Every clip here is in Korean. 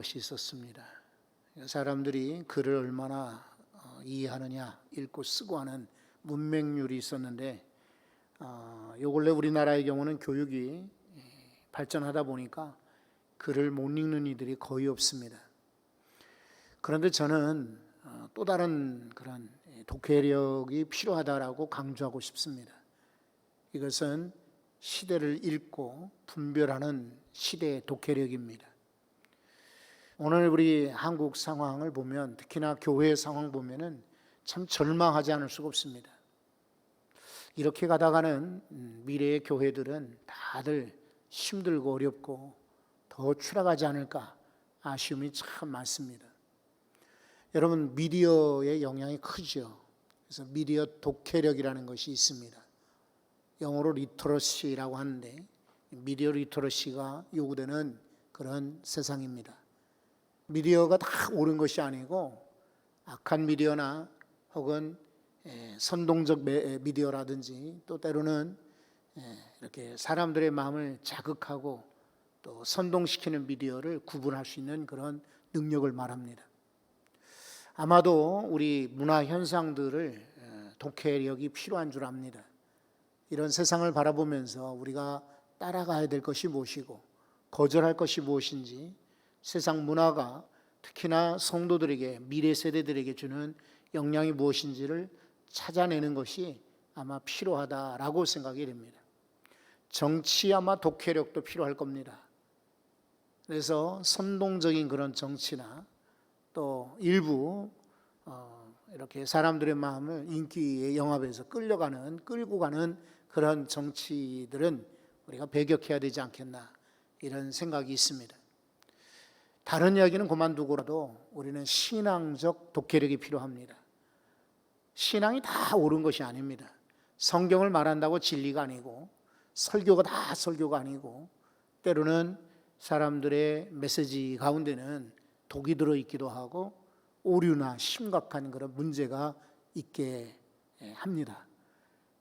것이 있었습니다. 사람들이 글을 얼마나 이해하느냐, 읽고 쓰고 하는 문맹률이 있었는데, 요 근래 우리나라의 경우는 교육이 발전하다 보니까 글을 못 읽는 이들이 거의 없습니다. 그런데 저는 또 다른 그런 독해력이 필요하다라고 강조하고 싶습니다. 이것은 시대를 읽고 분별하는 시대의 독해력입니다. 오늘 우리 한국 상황을 보면, 특히나 교회 상황 보면은 참 절망하지 않을 수가 없습니다. 이렇게 가다가는 미래의 교회들은 다들 힘들고 어렵고 더 추락하지 않을까 아쉬움이 참 많습니다. 여러분, 미디어의 영향이 크죠. 그래서 미디어 독해력이라는 것이 있습니다. 영어로 리터러시라고 하는데, 미디어 리터러시가 요구되는 그런 세상입니다. 미디어가 다 옳은 것이 아니고, 악한 미디어나 혹은 선동적 미디어라든지, 또 때로는 이렇게 사람들의 마음을 자극하고 또 선동시키는 미디어를 구분할 수 있는 그런 능력을 말합니다. 아마도 우리 문화 현상들을 독해력이 필요한 줄 압니다. 이런 세상을 바라보면서 우리가 따라가야 될 것이 무엇이고 거절할 것이 무엇인지, 세상 문화가 특히나 성도들에게, 미래 세대들에게 주는 영향이 무엇인지를 찾아내는 것이 아마 필요하다라고 생각이 됩니다. 정치 아마 독해력도 필요할 겁니다. 그래서 선동적인 그런 정치나 또 일부 이렇게 사람들의 마음을 인기의 영합에서 끌고 가는 그런 정치들은 우리가 배격해야 되지 않겠나, 이런 생각이 있습니다. 다른 이야기는 그만두고라도 우리는 신앙적 독해력이 필요합니다. 신앙이 다 옳은 것이 아닙니다. 성경을 말한다고 진리가 아니고, 설교가 다 설교가 아니고, 때로는 사람들의 메시지 가운데는 독이 들어있기도 하고 오류나 심각한 그런 문제가 있게 합니다.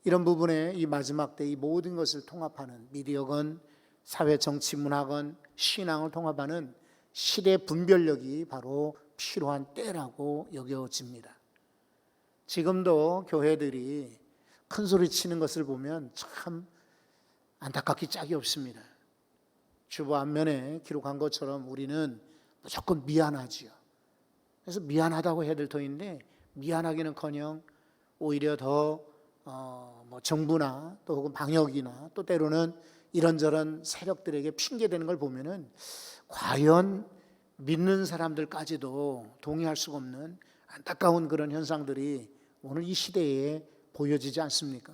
이런 부분에 이 마지막 때 이 모든 것을 통합하는 미디어건 사회 정치 문화건 신앙을 통합하는 시대 분별력이 바로 필요한 때라고 여겨집니다. 지금도 교회들이 큰 소리 치는 것을 보면 참 안타깝기 짝이 없습니다. 주보 앞면에 기록한 것처럼 우리는 무조건 미안하지요. 그래서 미안하다고 해야 될 터인데, 미안하기는커녕 오히려 더 정부나 또 혹은 방역이나 또 때로는 이런저런 세력들에게 핑계대는 걸 보면은 과연 믿는 사람들까지도 동의할 수가 없는 안타까운 그런 현상들이 오늘 이 시대에 보여지지 않습니까?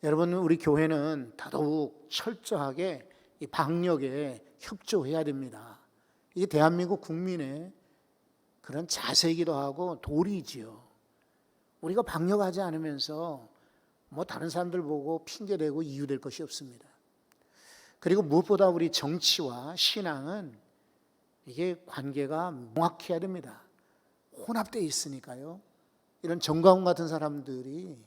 여러분, 우리 교회는 더더욱 철저하게 이 방역에 협조해야 됩니다. 이게 대한민국 국민의 그런 자세이기도 하고 도리지요. 우리가 방역하지 않으면서 다른 사람들 보고 핑계대고 이유될 것이 없습니다. 그리고 무엇보다 우리 정치와 신앙은 이게 관계가 명확해야 됩니다. 혼합되어 있으니까요. 이런 정광훈 같은 사람들이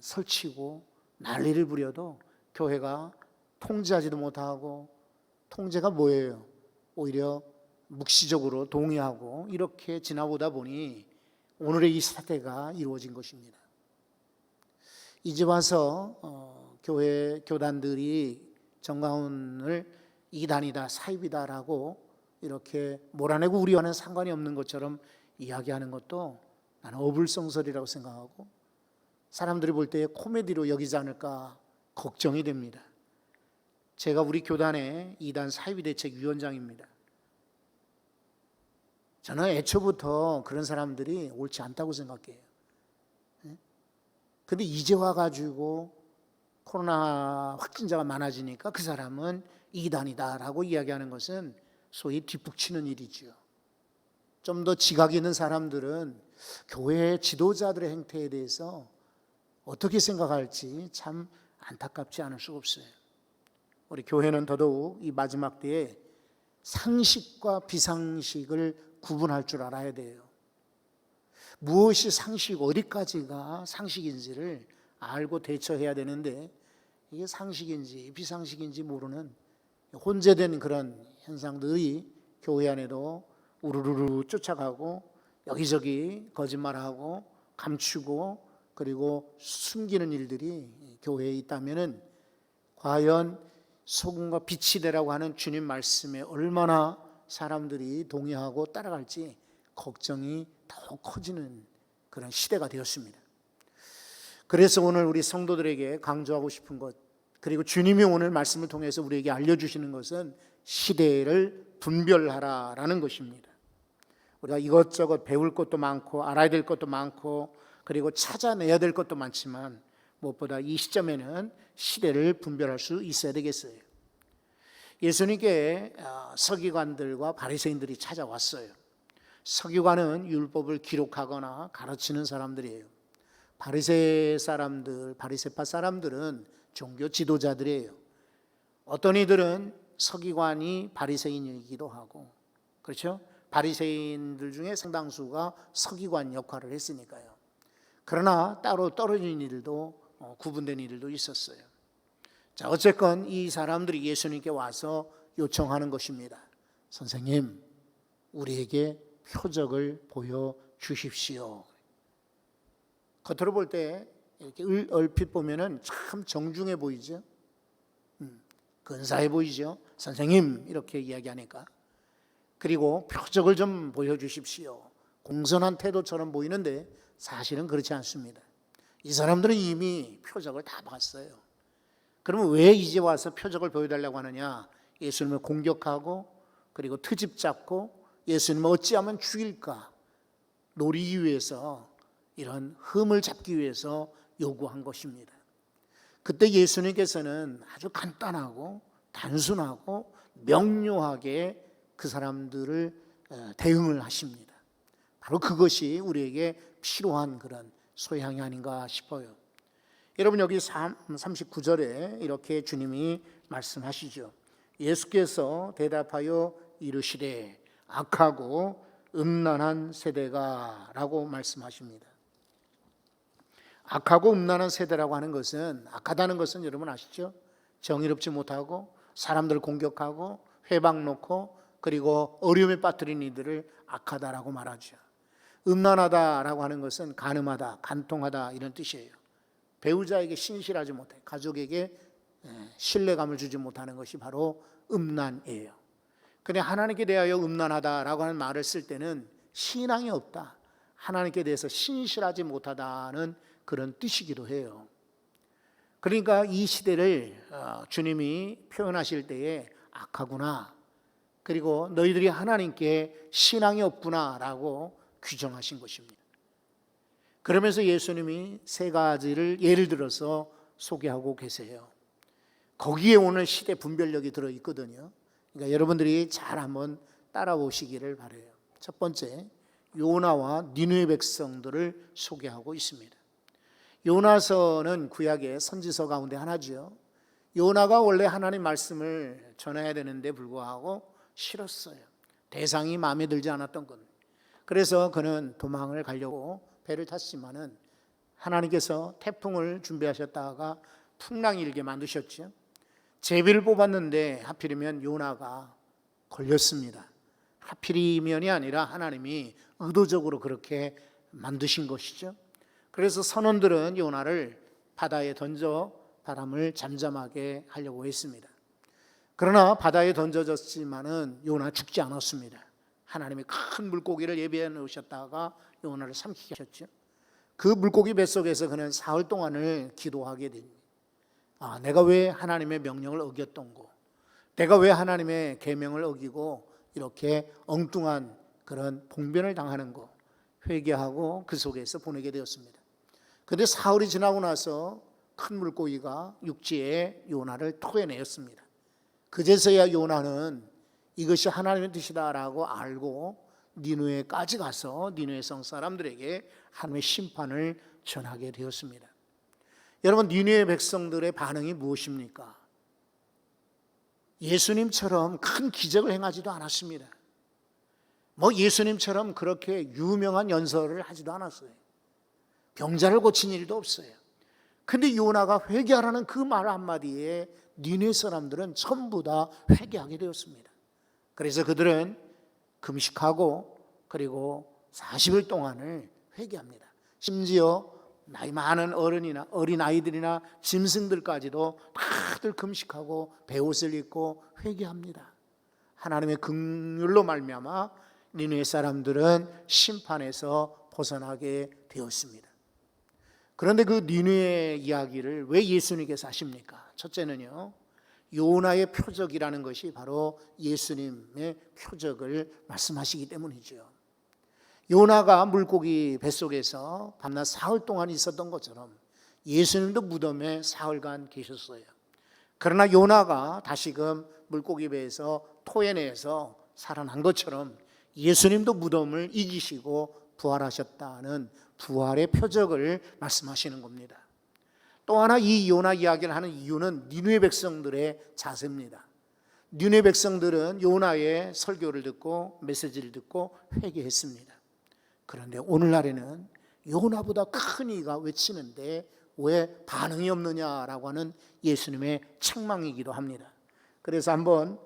설치고 난리를 부려도 교회가 통제하지도 못하고, 통제가 뭐예요? 오히려 묵시적으로 동의하고 이렇게 지나보다 보니 오늘의 이 사태가 이루어진 것입니다. 이제 와서 교회 교단들이 정광훈을 이단이다, 사입이다라고 이렇게 몰아내고 우리와는 상관이 없는 것처럼 이야기하는 것도 나는 어불성설이라고 생각하고, 사람들이 볼 때 코미디로 여기지 않을까 걱정이 됩니다. 제가 우리 교단의 이단 사이비대책위원장입니다. 저는 애초부터 그런 사람들이 옳지 않다고 생각해요. 그런데 이제 와가지고 코로나 확진자가 많아지니까 그 사람은 이단이다라고 이야기하는 것은 소위 뒷북치는 일이죠. 좀 더 지각 있는 사람들은 교회 지도자들의 행태에 대해서 어떻게 생각할지 참 안타깝지 않을 수가 없어요. 우리 교회는 더더욱 이 마지막 때에 상식과 비상식을 구분할 줄 알아야 돼요. 무엇이 상식, 어디까지가 상식인지를 알고 대처해야 되는데, 이게 상식인지 비상식인지 모르는 혼재된 그런 현상들이 교회 안에도 우르르르 쫓아가고 여기저기 거짓말하고 감추고 그리고 숨기는 일들이 교회에 있다면은 과연 소금과 빛이 되라고 하는 주님 말씀에 얼마나 사람들이 동의하고 따라갈지 걱정이 더욱 커지는 그런 시대가 되었습니다. 그래서 오늘 우리 성도들에게 강조하고 싶은 것, 그리고 주님이 오늘 말씀을 통해서 우리에게 알려주시는 것은 시대를 분별하라라는 것입니다. 우리가 이것저것 배울 것도 많고 알아야 될 것도 많고 그리고 찾아내야 될 것도 많지만 무엇보다 이 시점에는 시대를 분별할 수 있어야 되겠어요. 예수님께 서기관들과 바리새인들이 찾아왔어요. 서기관은 율법을 기록하거나 가르치는 사람들이에요. 바리새파 사람들은 종교 지도자들이에요. 어떤 이들은 서기관이 바리새인이기도 하고, 그렇죠? 바리새인들 중에 상당수가 서기관 역할을 했으니까요. 그러나 따로 떨어진 일도 구분된 일도 있었어요. 자, 어쨌건 이 사람들이 예수님께 와서 요청하는 것입니다. 선생님, 우리에게 표적을 보여주십시오. 겉으로 볼 때 이렇게 얼핏 보면은 참 정중해 보이죠. 근사해 보이죠. 선생님 이렇게 이야기하니까. 그리고 표적을 좀 보여주십시오. 공손한 태도처럼 보이는데 사실은 그렇지 않습니다. 이 사람들은 이미 표적을 다 봤어요. 그러면 왜 이제 와서 표적을 보여달라고 하느냐? 예수님을 공격하고 그리고 트집 잡고 예수님을 어찌하면 죽일까 노리기 위해서, 이런 흠을 잡기 위해서 요구한 것입니다. 그때 예수님께서는 아주 간단하고 단순하고 명료하게 그 사람들을 대응을 하십니다. 바로 그것이 우리에게 필요한 그런 소양이 아닌가 싶어요. 여러분, 여기 39절에 이렇게 주님이 말씀하시죠. 예수께서 대답하여 이르시되 악하고 음란한 세대가 라고 말씀하십니다. 악하고 음란한 세대라고 하는 것은, 악하다는 것은 여러분 아시죠? 정의롭지 못하고 사람들을 공격하고 회방 놓고 그리고 어려움에 빠뜨린 이들을 악하다라고 말하죠. 음란하다라고 하는 것은 간음하다, 간통하다 이런 뜻이에요. 배우자에게 신실하지 못해, 가족에게 신뢰감을 주지 못하는 것이 바로 음란이에요. 근데 하나님께 대하여 음란하다라고 하는 말을 쓸 때는 신앙이 없다, 하나님께 대해서 신실하지 못하다는 그런 뜻이기도 해요. 그러니까 이 시대를 주님이 표현하실 때에 악하구나, 그리고 너희들이 하나님께 신앙이 없구나라고 규정하신 것입니다. 그러면서 예수님이 세 가지를 예를 들어서 소개하고 계세요. 거기에 오늘 시대 분별력이 들어있거든요. 그러니까 여러분들이 잘 한번 따라오시기를 바라요. 첫 번째, 요나와 니느웨 백성들을 소개하고 있습니다. 요나서는 구약의 선지서 가운데 하나죠. 요나가 원래 하나님 말씀을 전해야 되는데 불구하고 싫었어요. 대상이 마음에 들지 않았던 것. 그래서 그는 도망을 가려고 배를 탔지만은 하나님께서 태풍을 준비하셨다가 풍랑이 일게 만드셨죠. 제비를 뽑았는데 하필이면 요나가 걸렸습니다. 하필이면이 아니라 하나님이 의도적으로 그렇게 만드신 것이죠. 그래서 선원들은 요나를 바다에 던져 바람을 잠잠하게 하려고 했습니다. 그러나 바다에 던져졌지만은 요나 죽지 않았습니다. 하나님이 큰 물고기를 예비해 놓으셨다가 요나를 삼키게 하셨죠. 그 물고기 뱃속에서 그는 사흘 동안을 기도하게 됩니다. 내가 왜 하나님의 명령을 어겼던고, 내가 왜 하나님의 계명을 어기고 이렇게 엉뚱한 그런 봉변을 당하는 거 회개하고 그 속에서 보내게 되었습니다. 그런데 사흘이 지나고 나서 큰 물고기가 육지에 요나를 토해내었습니다. 그제서야 요나는 이것이 하나님의 뜻이다라고 알고 니느웨까지 가서 니느웨 성 사람들에게 하나님의 심판을 전하게 되었습니다. 여러분, 니느웨 백성들의 반응이 무엇입니까? 예수님처럼 큰 기적을 행하지도 않았습니다. 예수님처럼 그렇게 유명한 연설을 하지도 않았어요. 병자를 고친 일도 없어요. 근데 요나가 회개하라는 그 말 한마디에 니느웨 사람들은 전부 다 회개하게 되었습니다. 그래서 그들은 금식하고 그리고 40일 동안을 회개합니다. 심지어 나이 많은 어른이나 어린아이들이나 짐승들까지도 다들 금식하고 베옷을 입고 회개합니다. 하나님의 긍휼로 말미암아 니느웨 사람들은 심판에서 벗어나게 되었습니다. 그런데 그 니느웨 이야기를 왜 예수님께서 하십니까? 첫째는요, 요나의 표적이라는 것이 바로 예수님의 표적을 말씀하시기 때문이죠. 요나가 물고기 뱃속에서 밤낮 사흘 동안 있었던 것처럼 예수님도 무덤에 사흘간 계셨어요. 그러나 요나가 다시금 물고기 배에서 토해내서 살아난 것처럼 예수님도 무덤을 이기시고 부활하셨다는 부활의 표적을 말씀하시는 겁니다. 또 하나 이 요나 이야기를 하는 이유는 니느웨 백성들의 자세입니다. 니느웨 백성들은 요나의 설교를 듣고 메시지를 듣고 회개했습니다. 그런데 오늘날에는 요나보다 큰 이가 외치는데 왜 반응이 없느냐라고 하는 예수님의 책망이기도 합니다. 그래서 한번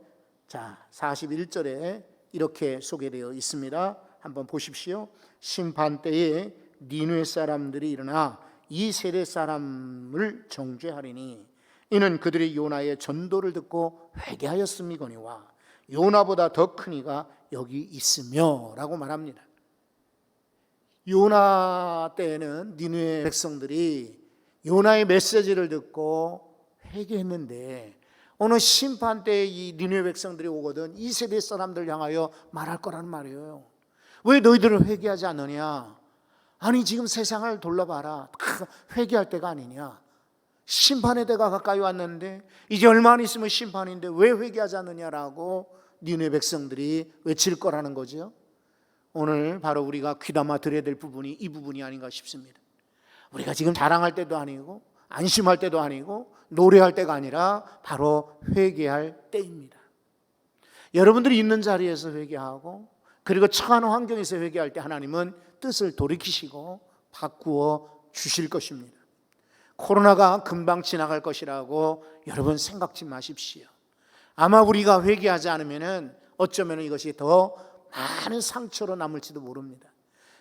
41절에 이렇게 소개되어 있습니다. 한번 보십시오. 심판 때에 니느웨 사람들이 일어나 이 세대 사람을 정죄하리니 이는 그들이 요나의 전도를 듣고 회개하였음이거니와 요나보다 더 큰 이가 여기 있으며 라고 말합니다. 요나 때에는 니느웨 백성들이 요나의 메시지를 듣고 회개했는데 어느 심판 때 이 니느웨 백성들이 오거든 이 세대 사람들 향하여 말할 거란 말이에요. 왜 너희들은 회개하지 않느냐? 아니 지금 세상을 둘러봐라. 회개할 때가 아니냐? 심판의 때가 가까이 왔는데 이제 얼마 안 있으면 심판인데 왜 회개하지 않느냐라고 니느웨 백성들이 외칠 거라는 거죠. 오늘 바로 우리가 귀담아 들어야 될 부분이 이 부분이 아닌가 싶습니다. 우리가 지금 자랑할 때도 아니고 안심할 때도 아니고 노래할 때가 아니라 바로 회개할 때입니다. 여러분들이 있는 자리에서 회개하고 그리고 처한 환경에서 회개할 때 하나님은 뜻을 돌이키시고 바꾸어 주실 것입니다. 코로나가 금방 지나갈 것이라고 여러분 생각지 마십시오. 아마 우리가 회개하지 않으면 어쩌면 이것이 더 많은 상처로 남을지도 모릅니다.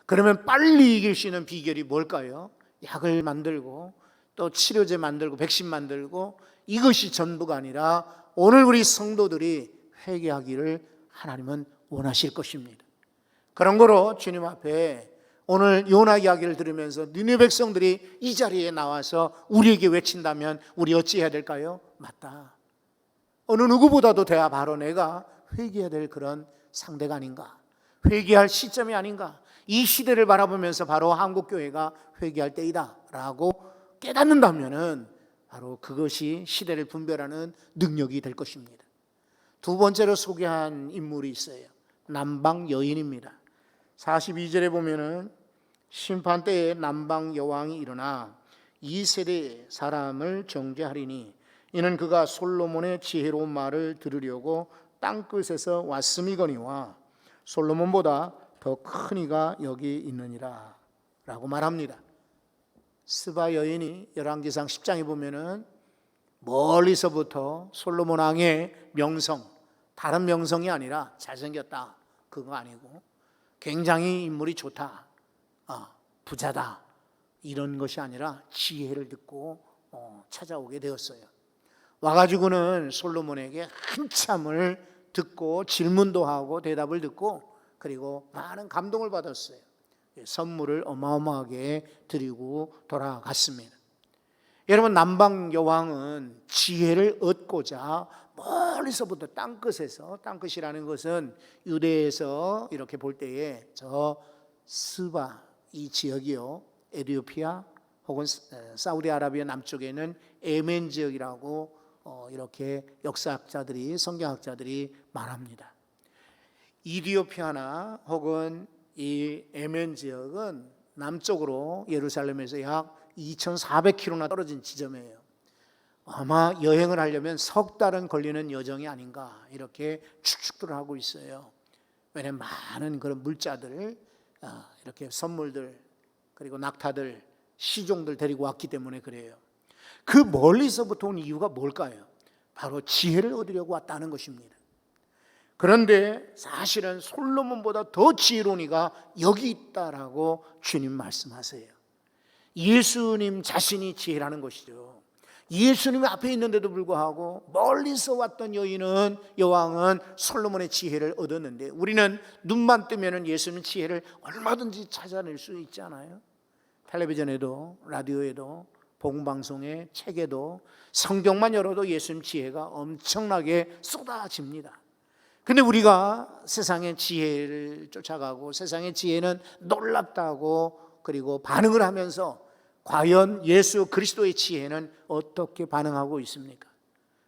그러면 빨리 이길 수 있는 비결이 뭘까요? 약을 만들고 또 치료제 만들고 백신 만들고 이것이 전부가 아니라 오늘 우리 성도들이 회개하기를 하나님은 원하실 것입니다. 그런 거로 주님 앞에 오늘 요나 이야기를 들으면서 니느웨 백성들이 이 자리에 나와서 우리에게 외친다면 우리 어찌해야 될까요? 맞다. 어느 누구보다도 돼야 바로 내가 회개해야 될 그런 상대가 아닌가, 회개할 시점이 아닌가, 이 시대를 바라보면서 바로 한국교회가 회개할 때이다 라고 깨닫는다면 바로 그것이 시대를 분별하는 능력이 될 것입니다. 두 번째로 소개한 인물이 있어요. 남방 여인입니다. 42절에 보면은 심판 때에 남방 여왕이 일어나 이 세대의 사람을 정죄하리니 이는 그가 솔로몬의 지혜로운 말을 들으려고 땅끝에서 왔음이거니와 솔로몬보다 더 큰 이가 여기 있느니라 라고 말합니다. 스바 여인이 열왕기상 10장에 보면은 멀리서부터 솔로몬 왕의 명성, 다른 명성이 아니라 잘생겼다 그거 아니고 굉장히 인물이 좋다, 부자다 이런 것이 아니라 지혜를 듣고 찾아오게 되었어요. 와가지고는 솔로몬에게 한참을 듣고 질문도 하고 대답을 듣고 그리고 많은 감동을 받았어요. 선물을 어마어마하게 드리고 돌아갔습니다. 여러분 남방 여왕은 지혜를 얻고자 멀리서부터 땅끝에서, 땅끝이라는 것은 유대에서 이렇게 볼 때에 저 스바 이 지역이요, 에티오피아 혹은 사우디아라비아 남쪽에는 예멘 지역이라고 이렇게 역사학자들이 성경학자들이 말합니다. 이디오피아나 혹은 이 예멘 지역은 남쪽으로 예루살렘에서 약 2,400km나 떨어진 지점이에요. 아마 여행을 하려면 석 달은 걸리는 여정이 아닌가 이렇게 추측들을 하고 있어요. 왜냐하면 많은 그런 물자들, 이렇게 선물들 그리고 낙타들, 시종들 데리고 왔기 때문에 그래요. 그 멀리서부터 온 이유가 뭘까요? 바로 지혜를 얻으려고 왔다는 것입니다. 그런데 사실은 솔로몬보다 더 지혜로운 이가 여기 있다라고 주님 말씀하세요. 예수님 자신이 지혜라는 것이죠. 예수님이 앞에 있는데도 불구하고 멀리서 왔던 여왕은 솔로몬의 지혜를 얻었는데, 우리는 눈만 뜨면 예수님 지혜를 얼마든지 찾아낼 수 있잖아요. 텔레비전에도 라디오에도 복음방송에 책에도 성경만 열어도 예수님 지혜가 엄청나게 쏟아집니다. 근데 우리가 세상의 지혜를 쫓아가고 세상의 지혜는 놀랍다고 그리고 반응을 하면서 과연 예수 그리스도의 지혜는 어떻게 반응하고 있습니까?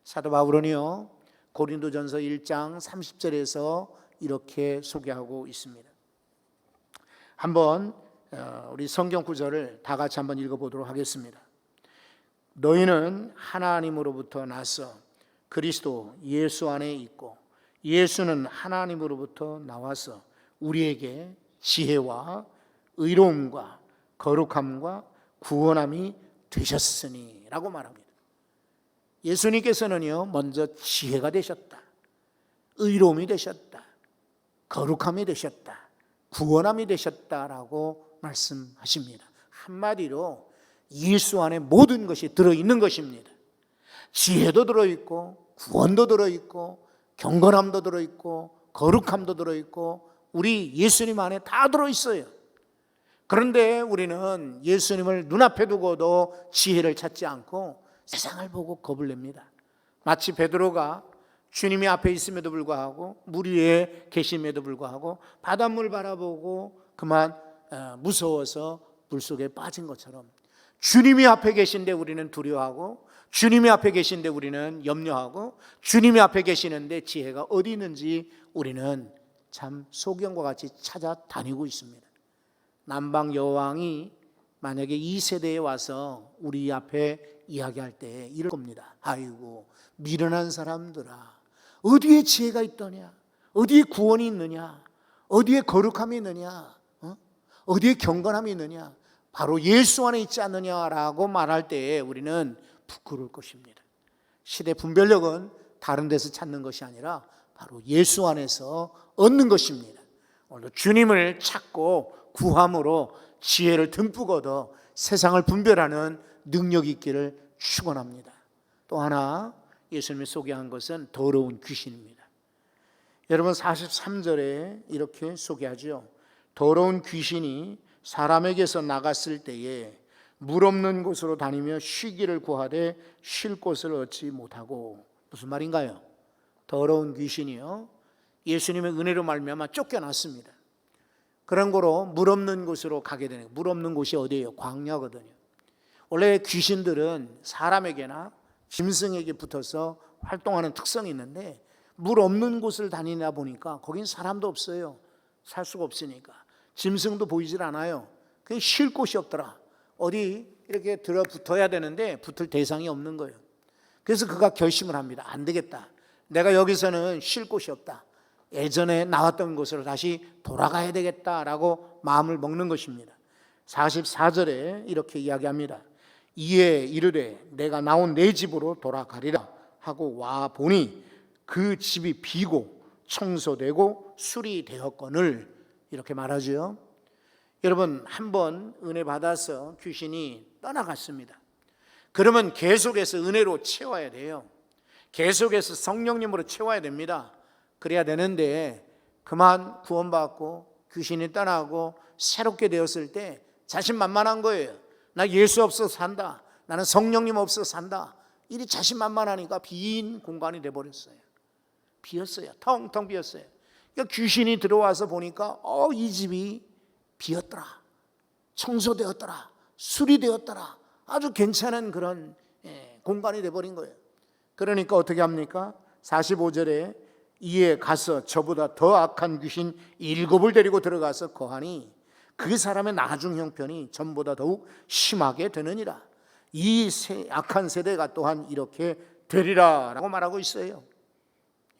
사도 바울은요, 고린도전서 1장 30절에서 이렇게 소개하고 있습니다. 한번 우리 성경 구절을 다 같이 한번 읽어보도록 하겠습니다. 너희는 하나님으로부터 나서 그리스도 예수 안에 있고 예수는 하나님으로부터 나와서 우리에게 지혜와 의로움과 거룩함과 구원함이 되셨으니 라고 말합니다. 예수님께서는요, 먼저 지혜가 되셨다, 의로움이 되셨다, 거룩함이 되셨다, 구원함이 되셨다라고 말씀하십니다. 한마디로 예수 안에 모든 것이 들어있는 것입니다. 지혜도 들어있고 구원도 들어있고 경건함도 들어있고 거룩함도 들어있고 우리 예수님 안에 다 들어있어요. 그런데 우리는 예수님을 눈앞에 두고도 지혜를 찾지 않고 세상을 보고 겁을 냅니다. 마치 베드로가 주님이 앞에 있음에도 불구하고 물 위에 계심에도 불구하고 바닷물 바라보고 그만 무서워서 물속에 빠진 것처럼, 주님이 앞에 계신데 우리는 두려워하고 주님이 앞에 계신데 우리는 염려하고 주님이 앞에 계시는데 지혜가 어디 있는지 우리는 참 소경과 같이 찾아다니고 있습니다. 남방 여왕이 만약에 이 세대에 와서 우리 앞에 이야기할 때 이럴 겁니다. 아이고 미련한 사람들아, 어디에 지혜가 있더냐, 어디에 구원이 있느냐, 어디에 거룩함이 있느냐, 어디에 경건함이 있느냐, 바로 예수 안에 있지 않느냐라고 말할 때에 우리는 부끄러울 것입니다. 시대 분별력은 다른 데서 찾는 것이 아니라 바로 예수 안에서 얻는 것입니다. 오늘도 주님을 찾고 구함으로 지혜를 듬뿍 얻어 세상을 분별하는 능력이 있기를 축원합니다. 또 하나 예수님이 소개한 것은 더러운 귀신입니다. 여러분 43절에 이렇게 소개하죠. 더러운 귀신이 사람에게서 나갔을 때에 물 없는 곳으로 다니며 쉬기를 구하되 쉴 곳을 얻지 못하고. 무슨 말인가요? 더러운 귀신이요, 예수님의 은혜로 말미암아 쫓겨났습니다. 그런 거로 물 없는 곳으로 가게 되는, 물 없는 곳이 어디예요? 광야거든요. 원래 귀신들은 사람에게나 짐승에게 붙어서 활동하는 특성이 있는데 물 없는 곳을 다니다 보니까 거긴 사람도 없어요. 살 수가 없으니까. 짐승도 보이질 않아요. 그게 쉴 곳이 없더라. 어디 이렇게 들어붙어야 되는데 붙을 대상이 없는 거예요. 그래서 그가 결심을 합니다. 안 되겠다, 내가 여기서는 쉴 곳이 없다, 예전에 나왔던 곳으로 다시 돌아가야 되겠다라고 마음을 먹는 것입니다. 44절에 이렇게 이야기합니다. 이에 이르되 내가 나온 내 집으로 돌아가리라 하고 와 보니 그 집이 비고 청소되고 수리되었거늘, 이렇게 말하죠. 여러분, 한번 은혜 받아서 귀신이 떠나갔습니다. 그러면 계속해서 은혜로 채워야 돼요. 계속해서 성령님으로 채워야 됩니다. 그래야 되는데 그만 구원받고 귀신이 떠나고 새롭게 되었을 때 자신만만한 거예요. 나 예수 없어서 산다, 나는 성령님 없어서 산다, 이리 자신만만하니까 빈 공간이 돼버렸어요. 비었어요. 텅텅 비었어요. 그러니까 귀신이 들어와서 보니까 이 집이 비었더라, 청소되었더라, 수리되었더라, 아주 괜찮은 그런 공간이 돼버린 거예요. 그러니까 어떻게 합니까? 45절에 이에 가서 저보다 더 악한 귀신 7을 데리고 들어가서 거하니 그 사람의 나중 형편이 전보다 더욱 심하게 되느니라. 이 악한 세대가 또한 이렇게 되리라 라고 말하고 있어요.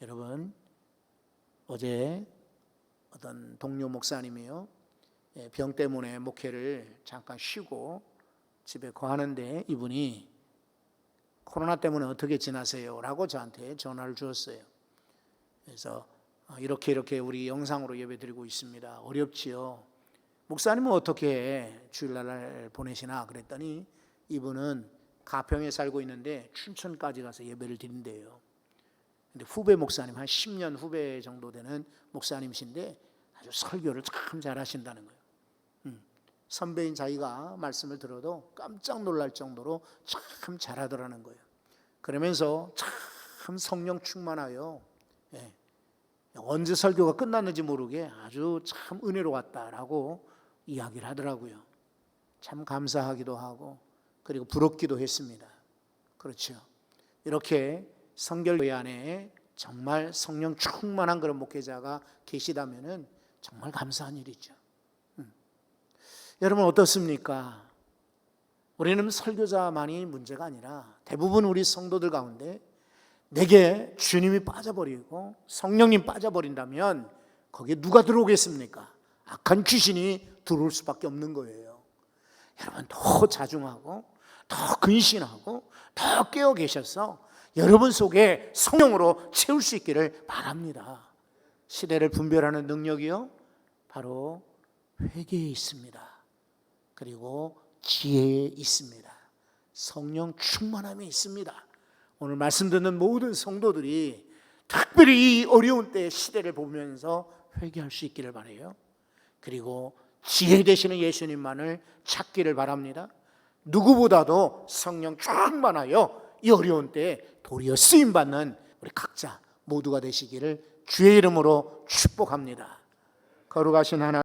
여러분, 어제 어떤 동료 목사님이요, 병 때문에 목회를 잠깐 쉬고 집에 거하는데 이분이 코로나 때문에 어떻게 지나세요? 라고 저한테 전화를 주었어요. 그래서 이렇게 우리 영상으로 예배드리고 있습니다. 어렵지요. 목사님은 어떻게 주일날 보내시나 그랬더니 이분은 가평에 살고 있는데 춘천까지 가서 예배를 드린대요. 근데 후배 목사님, 한 10년 후배 정도 되는 목사님이신데 아주 설교를 참 잘하신다는 거예요. 선배인 자기가 말씀을 들어도 깜짝 놀랄 정도로 참 잘하더라는 거예요. 그러면서 참 성령 충만하여 언제 설교가 끝났는지 모르게 아주 참 은혜로웠다라고 이야기를 하더라고요. 참 감사하기도 하고 그리고 부럽기도 했습니다. 그렇죠. 이렇게 성결교회 안에 정말 성령 충만한 그런 목회자가 계시다면은 정말 감사한 일이죠. 여러분 어떻습니까? 우리는 설교자만이 문제가 아니라 대부분 우리 성도들 가운데 내게 주님이 빠져버리고 성령님 빠져버린다면 거기에 누가 들어오겠습니까? 악한 귀신이 들어올 수밖에 없는 거예요. 여러분 더 자중하고 더 근신하고 더 깨어 계셔서 여러분 속에 성령으로 채울 수 있기를 바랍니다. 시대를 분별하는 능력이요 바로 회개에 있습니다. 그리고 지혜에 있습니다. 성령 충만함에 있습니다. 오늘 말씀 듣는 모든 성도들이 특별히 이 어려운 때의 시대를 보면서 회개할 수 있기를 바라요. 그리고 지혜 되시는 예수님만을 찾기를 바랍니다. 누구보다도 성령 충만하여 이 어려운 때에 도리어 쓰임받는 우리 각자 모두가 되시기를 주의 이름으로 축복합니다. 거룩하신 하나님